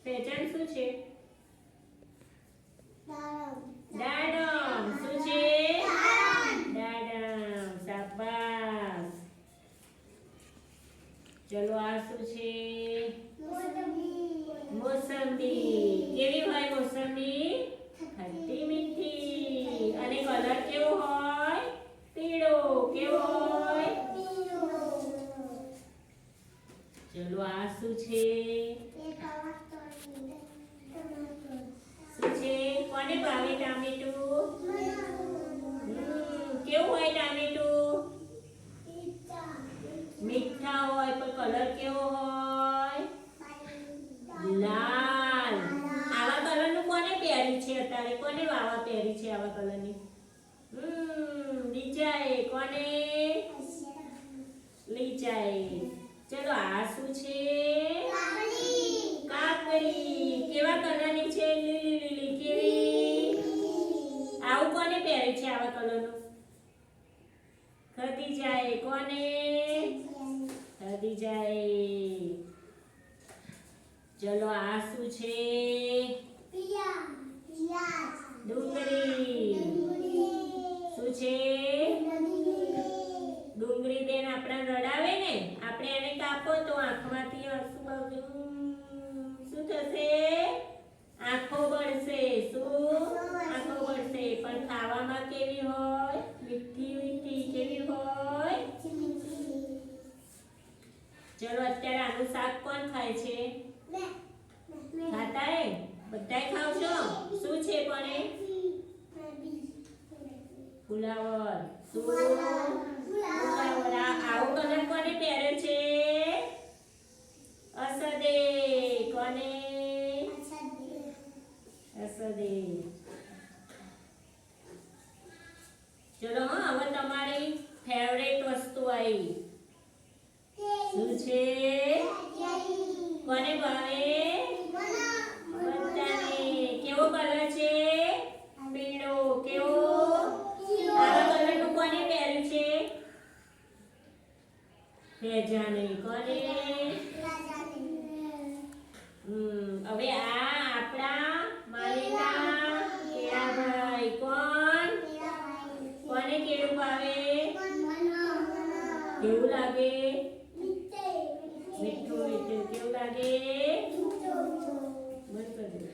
પહેચાન શું છે? દાડમ. શું છે? દાડમ. શાબાશ. ચલો આ શું છે? મોસંબી. કેવી હોય મોસંબી? ખટ્ટી મીઠી. અને કલર કેવો હોય? પીળો. કેવો હોય? ચલો આ શું છે? શું છે? કોને ભાવે ટામેટું? કેવું હોય ટામેટું? મીઠા હોય પણ કલર કેવો હોય? લાલ. આવા કલરનું કોને પહેર્યું છે અત્યારે? કોને વાવા પહેરી છે આવા કલરની? લીચાએ. કોને? લીચાએ. ચલો આ શું છે? કાકડી. કેવા કલરની છે? લીલી લીલી. કેવી? આવું કોને પહેર્યું છે આવા કલરનું? ખદીજાએ. કોને? ખદીજાએ. ચલો આ શું છે? ડુંગળી. શું છે? ડુંગળી બેન આપણા રડાવે ને, આપણે એને કાપો તો આંખમાંથી આંસુ આવશે. શું થશે? આંખો બળશે. શું? આંખો બળશે. પણ ખાવામાં કેવી હોય? મીઠી મીઠી. કેવી હોય? ચલો અત્યારે આનું શાક કોણ ખાય છે? ખાતા હે? બધાય ખાવ છો? શું છે પણ એ? ફુલાવર. શું? ફુલાવર. આવો કલર કોને પહેરે છે? અસદે. કોને? અસદે. ચલો હા, હવે તમારી ફેવરેટ વસ્તુ આવી. શું છે? કોને ભાવે? બધાને. કેવો કલર છે? પીળો. કેવો? આવા કલરનું કોને પહેર્યું છે? ભેજાને. કોને? હવે આ આપણા માલીના કેળાભાઈ. કોણ? કોને કેળું ભાવે? કેવું લાગે? મીઠું મીઠું. કેવું લાગે? બંધ કરી દો.